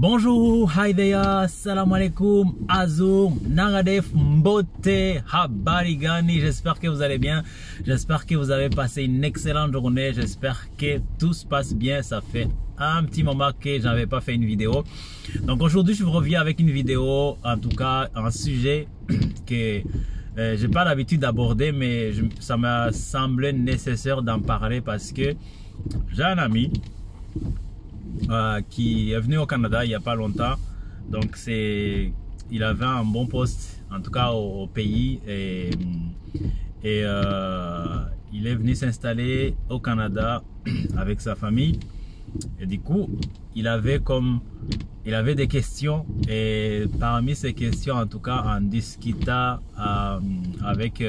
Bonjour, hi there, salam alaikum, azur, nangadef, mbote, habari gani. J'espère que vous allez bien, j'espère que vous avez passé une excellente journée, j'espère que tout se passe bien. Ça fait un petit moment que j'avais pas fait une vidéo. Donc aujourd'hui je vous reviens avec une vidéo, en tout cas un sujet que j'ai pas l'habitude d'aborder, mais ça m'a semblé nécessaire d'en parler parce que j'ai un ami qui est venu au Canada il n'y a pas longtemps. Donc il avait un bon poste en tout cas au pays et il est venu s'installer au Canada avec sa famille et du coup il avait des questions, et parmi ces questions en tout cas en discutant avec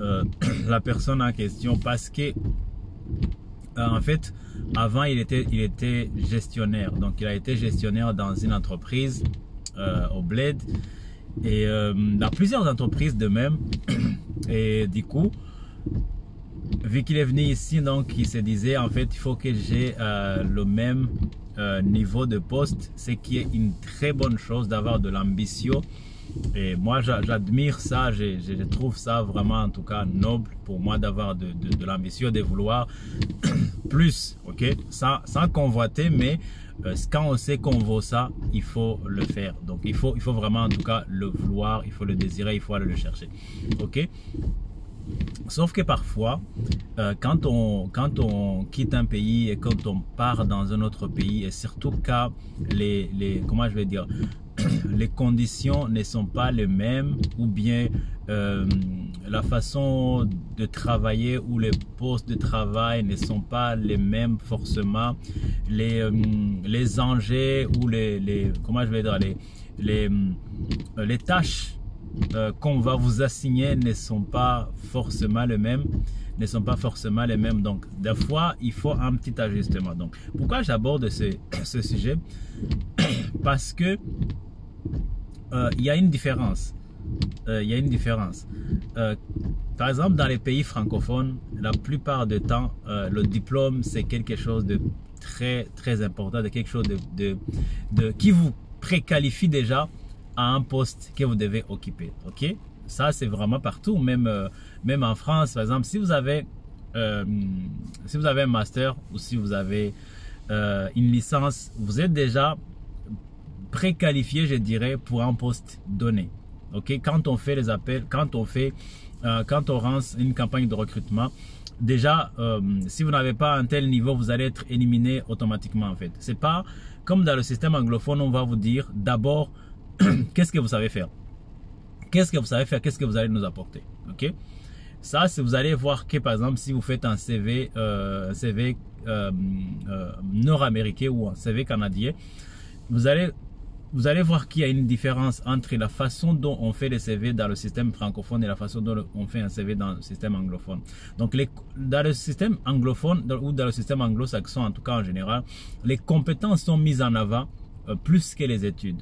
la personne en question, parce que en fait, avant, il était gestionnaire. Donc, il a été gestionnaire dans une entreprise au Bled et dans plusieurs entreprises de même. Et du coup, vu qu'il est venu ici, donc, il se disait, en fait, il faut que j'ai le même niveau de poste, ce qui est une très bonne chose d'avoir de l'ambition. Et moi j'admire ça, je trouve ça vraiment en tout cas noble pour moi d'avoir de l'ambition, de vouloir plus, ok, sans convoiter, mais quand on sait qu'on vaut ça, il faut le faire. Donc il faut vraiment en tout cas le vouloir, il faut le désirer, il faut aller le chercher, ok. Sauf que parfois, quand on quitte un pays et quand on part dans un autre pays, et surtout quand comment je vais dire, les conditions ne sont pas les mêmes, ou bien la façon de travailler ou les postes de travail ne sont pas les mêmes forcément, les enjeux ou comment je vais dire, les tâches qu'on va vous assigner ne sont pas forcément les mêmes, donc des fois il faut un petit ajustement. Donc pourquoi j'aborde ce sujet? Parce que il y a une différence. Par exemple, dans les pays francophones, la plupart du temps, le diplôme c'est quelque chose de très important, de quelque chose qui vous préqualifie déjà à un poste que vous devez occuper. Ok, ça c'est vraiment partout, même en France. Par exemple, si vous avez un master ou si vous avez une licence, vous êtes déjà préqualifié, je dirais, pour un poste donné. Ok, quand on fait les appels, quand on lance une campagne de recrutement, déjà si vous n'avez pas un tel niveau, vous allez être éliminé automatiquement. En fait, c'est pas comme dans le système anglophone, on va vous dire d'abord qu'est-ce que vous savez faire, qu'est-ce que vous allez nous apporter. Ok, ça c'est, vous allez voir que par exemple si vous faites un CV nord-américain ou un CV canadien, vous allez voir qu'il y a une différence entre la façon dont on fait les CV dans le système francophone et la façon dont on fait un CV dans le système anglophone. Donc dans le système anglophone ou dans le système anglo-saxon en tout cas en général, les compétences sont mises en avant plus que les études.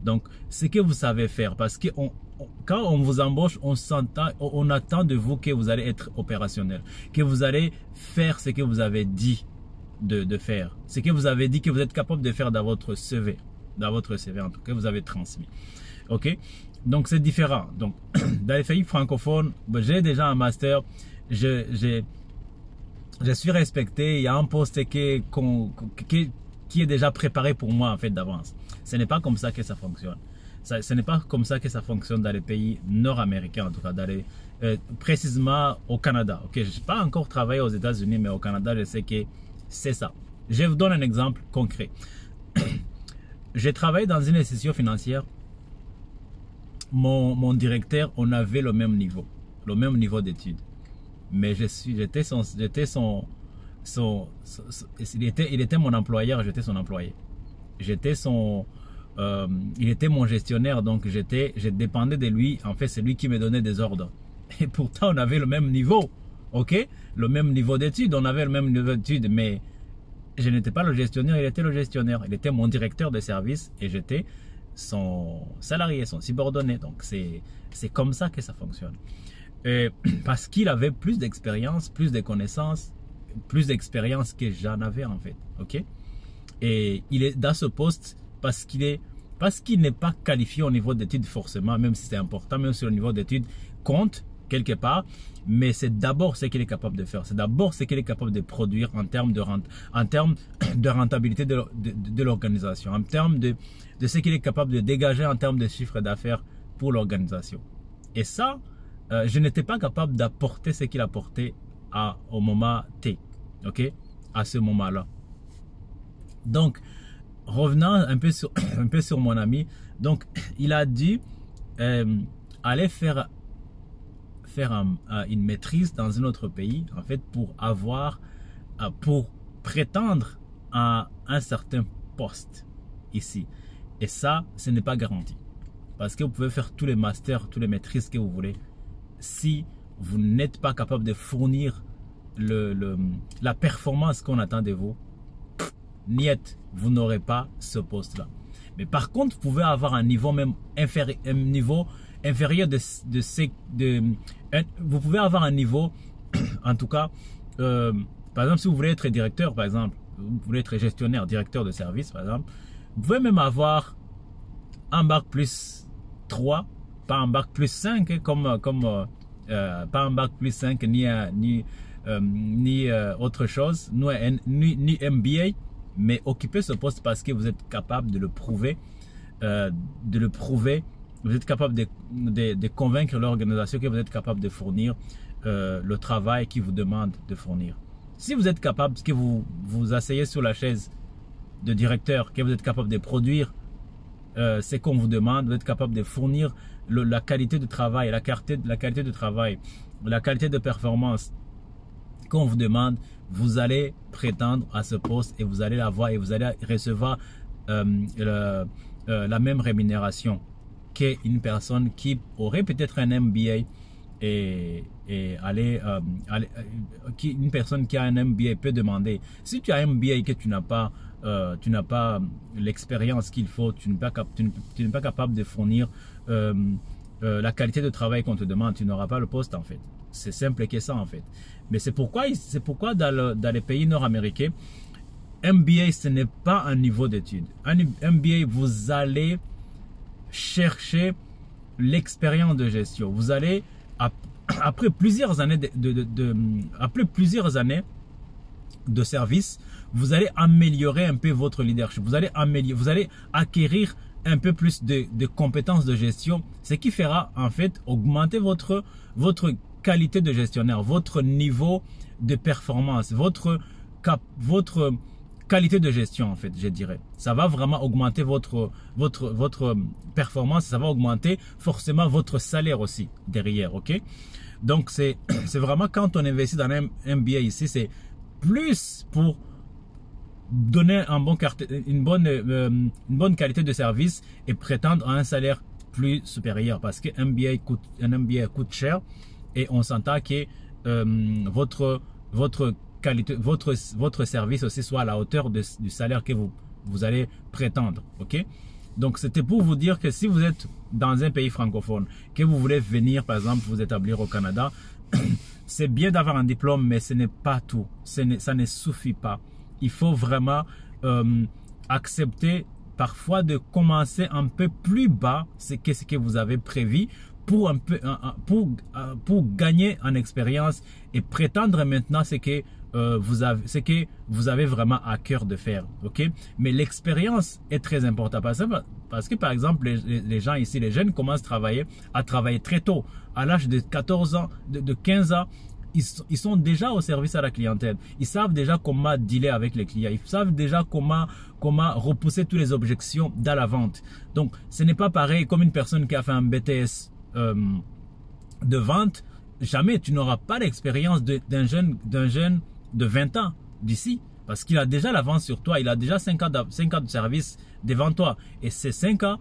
Donc ce que vous savez faire, parce que quand on vous embauche, on attend de vous que vous allez être opérationnel, que vous allez faire ce que vous avez dit de faire, ce que vous avez dit que vous êtes capable de faire dans votre CV, en tout cas vous avez transmis. Ok, donc c'est différent. Donc dans les pays francophones, j'ai déjà un master, je suis respecté, il y a un poste qui est déjà préparé pour moi en fait d'avance. Ce n'est pas comme ça que ça fonctionne. Ce n'est pas comme ça que ça fonctionne dans les pays nord-américains, en tout cas précisément au Canada. Ok, je n'ai pas encore travaillé aux États-Unis, mais au Canada je sais que c'est ça. Je vous donne un exemple concret. J'ai travaillé dans une institution financière. Mon directeur, on avait le même niveau d'études. Mais il était mon employeur, j'étais son employé. Il était mon gestionnaire, donc je dépendais de lui. En fait, c'est lui qui me donnait des ordres. Et pourtant, on avait le même niveau. Ok, le même niveau d'études, on avait le même niveau d'études, mais je n'étais pas le gestionnaire, il était le gestionnaire. Il était mon directeur de service et j'étais son salarié, son subordonné. Donc c'est comme ça que ça fonctionne. Parce qu'il avait plus d'expérience, plus de connaissances, plus d'expérience que j'en avais en fait. Ok, et il est dans ce poste parce qu'il n'est pas qualifié au niveau d'études forcément, même si c'est important, même si le niveau d'études compte quelque part, mais c'est d'abord ce qu'il est capable de faire, c'est d'abord ce qu'il est capable de produire en termes de rentabilité de l'organisation, en termes de ce qu'il est capable de dégager en termes de chiffre d'affaires pour l'organisation. Et ça, je n'étais pas capable d'apporter ce qu'il apportait au moment T, ok, à ce moment-là. Donc, revenant un peu sur mon ami, donc il a dû aller faire une maîtrise dans un autre pays, en fait, pour prétendre à un certain poste ici. Et ça, ce n'est pas garanti. Parce que vous pouvez faire tous les masters, tous les maîtrises que vous voulez. Si vous n'êtes pas capable de fournir la performance qu'on attend de vous, niet, vous n'aurez pas ce poste-là. Mais par contre, vous pouvez avoir un niveau même inférieur, vous pouvez avoir un niveau, en tout cas, par exemple, si vous voulez être directeur, par exemple, vous voulez être gestionnaire, directeur de service, par exemple, vous pouvez même avoir un bac plus 3, pas un bac plus 5, pas un bac plus 5 ni autre chose, ni MBA, mais occuper ce poste parce que vous êtes capable de le prouver, vous êtes capable de convaincre l'organisation que vous êtes capable de fournir le travail qui vous demande de fournir. Si vous êtes capable, que vous vous asseyez sur la chaise de directeur, que vous êtes capable de produire ce qu'on vous demande, vous êtes capable de fournir la qualité de travail, la qualité de travail, la qualité de performance qu'on vous demande, vous allez prétendre à ce poste et vous allez l'avoir et vous allez recevoir la même rémunération qu'une personne qui aurait peut-être un MBA une personne qui a un MBA peut demander. Si tu as un MBA et que tu n'as pas l'expérience qu'il faut, tu n'es pas capable de fournir la qualité de travail qu'on te demande, tu n'auras pas le poste en fait. C'est simple que ça en fait. Mais c'est pourquoi dans les pays nord-américains, MBA ce n'est pas un niveau d'études. Un MBA, vous allez chercher l'expérience de gestion. Vous allez, après plusieurs années de service, vous allez améliorer un peu votre leadership. Vous allez acquérir un peu plus de compétences de gestion, ce qui fera en fait augmenter votre qualité de gestionnaire, votre niveau de performance, votre qualité de gestion en fait, je dirais. Ça va vraiment augmenter votre performance, ça va augmenter forcément votre salaire aussi derrière, ok? Donc c'est vraiment quand on investit dans un MBA ici, c'est plus pour donner une bonne qualité de service et prétendre à un salaire plus supérieur parce que un MBA coûte cher et on s'entend que votre service aussi soit à la hauteur du salaire que vous allez prétendre, ok? Donc c'était pour vous dire que si vous êtes dans un pays francophone, que vous voulez venir par exemple vous établir au Canada, c'est bien d'avoir un diplôme, mais ce n'est pas tout, ça ne suffit pas. Il faut vraiment accepter parfois de commencer un peu plus bas ce que vous avez prévu pour gagner en expérience et prétendre maintenant ce que vous avez vraiment à cœur de faire, ok? Mais l'expérience est très importante parce que par exemple les gens ici, les jeunes commencent à travailler très tôt, à l'âge de 14 ans, de 15 ans. Ils sont déjà au service à la clientèle. Ils savent déjà comment dealer avec les clients. Ils savent déjà comment repousser toutes les objections dans la vente. Donc, ce n'est pas pareil comme une personne qui a fait un BTS de vente. Jamais tu n'auras pas l'expérience d'un jeune de 20 ans d'ici. Parce qu'il a déjà la vente sur toi. Il a déjà 5 ans de service devant toi. Et ces 5 ans,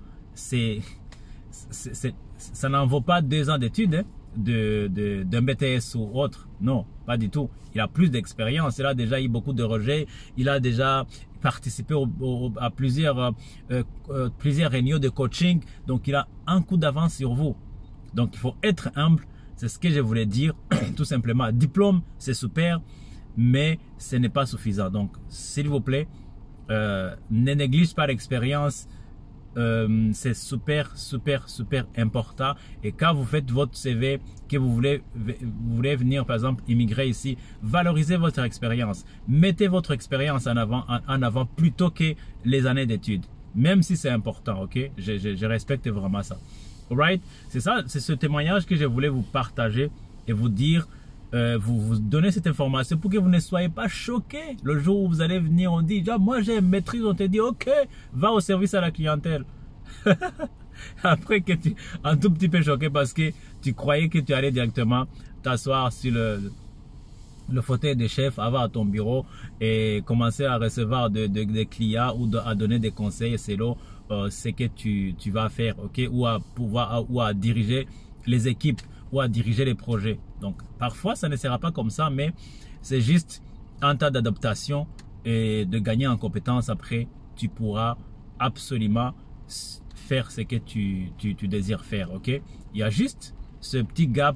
ça n'en vaut pas 2 ans d'études, hein, d'un BTS ou autre. Non, pas du tout. Il a plus d'expérience. Il a déjà eu beaucoup de rejets. Il a déjà participé à plusieurs réunions de coaching. Donc, il a un coup d'avance sur vous. Donc, il faut être humble. C'est ce que je voulais dire, tout simplement. Diplôme, c'est super, mais ce n'est pas suffisant. Donc, s'il vous plaît, ne néglige pas l'expérience. C'est super important. Et quand vous faites votre CV, que vous voulez venir par exemple immigrer ici, valorisez votre expérience, mettez votre expérience en avant plutôt que les années d'études, même si c'est important. Ok, je respecte vraiment ça. Alright, c'est ça, c'est ce témoignage que je voulais vous partager et vous dire, vous donner cette information pour que vous ne soyez pas choqués le jour où vous allez venir. On dit, ah, moi j'ai une maîtrise, on te dit ok, va au service à la clientèle. Après que tu es un tout petit peu choqué parce que tu croyais que tu allais directement t'asseoir sur le fauteuil de chef, avoir ton bureau et commencer à recevoir des clients ou à donner des conseils selon ce que tu vas faire, ok, ou à diriger les équipes ou à diriger les projets. Donc parfois ça ne sera pas comme ça, mais c'est juste un tas d'adaptation et de gagner en compétences. Après tu pourras absolument faire ce que tu désires faire. Ok, il y a juste ce petit gap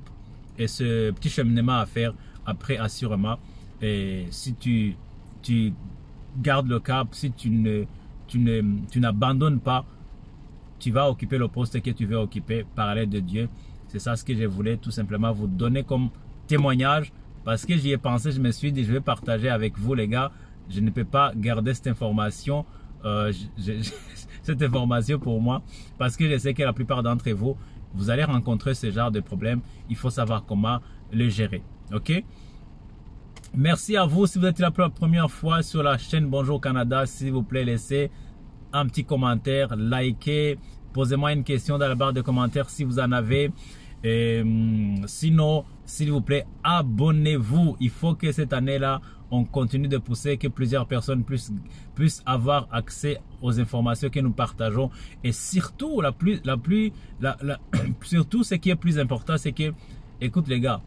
et ce petit cheminement à faire. Après assurément, et si tu gardes le cap, si tu n'abandonnes pas, tu vas occuper le poste que tu veux occuper par l'aide de Dieu. C'est ça ce que je voulais tout simplement vous donner comme témoignage, parce que j'y ai pensé, je me suis dit je vais partager avec vous les gars. Je ne peux pas garder cette information, cette information pour moi, parce que je sais que la plupart d'entre vous, vous allez rencontrer ce genre de problème. Il faut savoir comment le gérer. Ok, merci à vous. Si vous êtes la première fois sur la chaîne Bonjour Canada, s'il vous plaît laissez un petit commentaire, likez, posez-moi une question dans la barre de commentaires si vous en avez. Et sinon, s'il vous plaît, abonnez-vous. Il faut que cette année-là, on continue de pousser, que plusieurs personnes puissent avoir accès aux informations que nous partageons. Et surtout, surtout ce qui est plus important, c'est que, écoute les gars,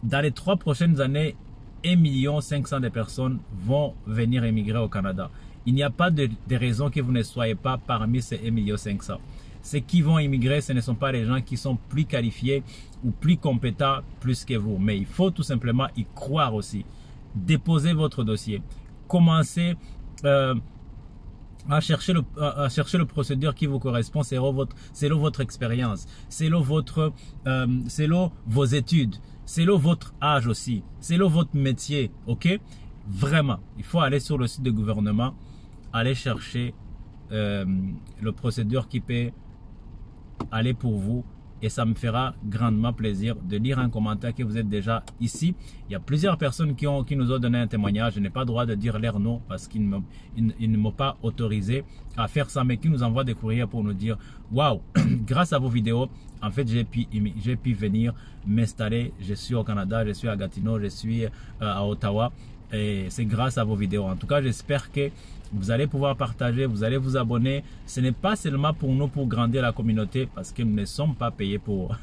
dans les 3 prochaines années, 1 500 000 de personnes vont venir émigrer au Canada. Il n'y a pas de raison que vous ne soyez pas parmi ces 1 500 000. Ceux qui vont immigrer, ce ne sont pas les gens qui sont plus qualifiés ou plus compétents plus que vous. Mais il faut tout simplement y croire aussi. Déposez votre dossier. Commencez à chercher le procédure qui vous correspond selon votre expérience, selon vos études, selon votre âge aussi, selon votre métier. Ok, vraiment, il faut aller sur le site du gouvernement, aller chercher le procédure qui peut aller pour vous, et ça me fera grandement plaisir de lire un commentaire que vous êtes déjà ici. Il y a plusieurs personnes qui nous ont donné un témoignage. Je n'ai pas le droit de dire leur nom parce qu'ils ne m'ont pas autorisé à faire ça, mais qui nous envoient des courriers pour nous dire waouh, grâce à vos vidéos, en fait j'ai pu venir m'installer. Je suis au Canada, je suis à Gatineau, je suis à Ottawa, et c'est grâce à vos vidéos. En tout cas, j'espère que vous allez pouvoir partager, vous allez vous abonner. Ce n'est pas seulement pour nous, pour grandir la communauté, parce que nous ne sommes pas payés pour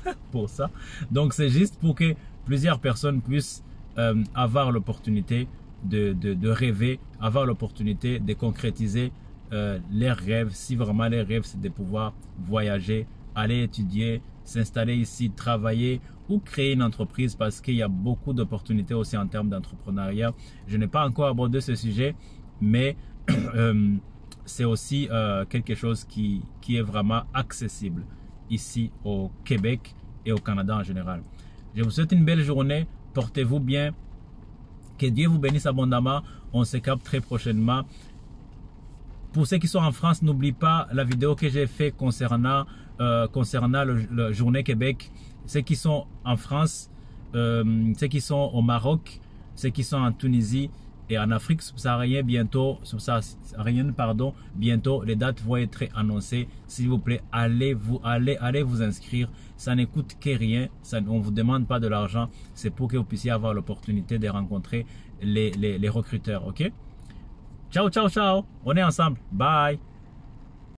ça. Donc c'est juste pour que plusieurs personnes puissent avoir l'opportunité de rêver, avoir l'opportunité de concrétiser leurs rêves. Si vraiment les rêves c'est de pouvoir voyager, aller étudier, s'installer ici, travailler ou créer une entreprise, parce qu'il y a beaucoup d'opportunités aussi en termes d'entrepreneuriat. Je n'ai pas encore abordé ce sujet, mais c'est aussi quelque chose qui est vraiment accessible ici au Québec et au Canada en général. Je vous souhaite une belle journée, portez-vous bien, que Dieu vous bénisse abondamment. On se capte très prochainement. Pour ceux qui sont en France, n'oubliez pas la vidéo que j'ai fait concernant le Journée Québec. Ceux qui sont en France, ceux qui sont au Maroc, ceux qui sont en Tunisie et en Afrique subsaharienne, bientôt, bientôt les dates vont être annoncées. S'il vous plaît, allez vous inscrire. Ça ne coûte que rien. On ne vous demande pas de l'argent. C'est pour que vous puissiez avoir l'opportunité de rencontrer les recruteurs. Ok? Ciao, ciao, ciao. On est ensemble. Bye.